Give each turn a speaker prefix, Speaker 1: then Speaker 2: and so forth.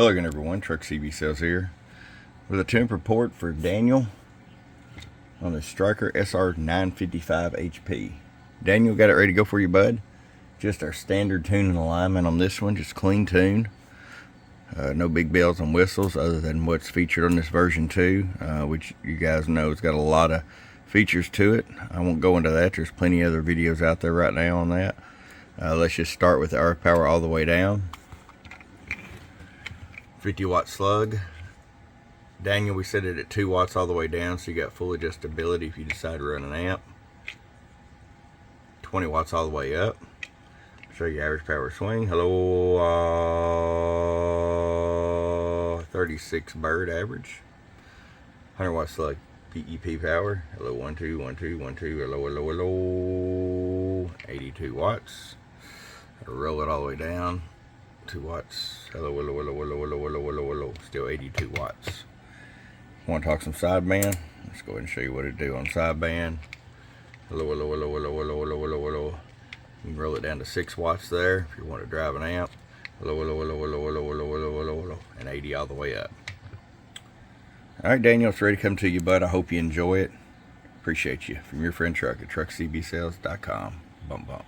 Speaker 1: Hello again everyone, Truck CB Sales here with a tune report for Daniel on the Stryker SR-955HP. Daniel, got it ready to go for you, bud? Just our standard tune and alignment on this one, just clean tune. No big bells and whistles other than what's featured on this version 2, which you guys know has got a lot of features to it. I won't go into that. There's plenty of other videos out there right now on that. Let's just start with the RF power all the way down. 50 watt slug. Daniel, we set it at 2 watts all the way down, so you got full adjustability if you decide to run an amp. 20 watts all the way up. Show you average power swing. Hello, 36 bird average. 100 watt slug PEP power. Hello, 1 2 1 2 1 2. Hello, hello, hello. 82 watts. Roll it all the way down. 2 watts. Hello, hello, hello, hello, hello, hello, hello, hello. Still 82 watts. Want to talk some sideband? Let's go ahead and show you what it do on sideband. Hello, hello, hello, hello, hello, hello, hello, hello. You can roll it down to 6 watts there if you want to drive an amp. Hello, hello, hello, hello, hello, hello, hello, hello, hello, and 80 all the way up. All right, Daniel, it's ready to come to you, bud. I hope you enjoy it. Appreciate you. From your friend Truck at truckcbsales.com. Bump, bump.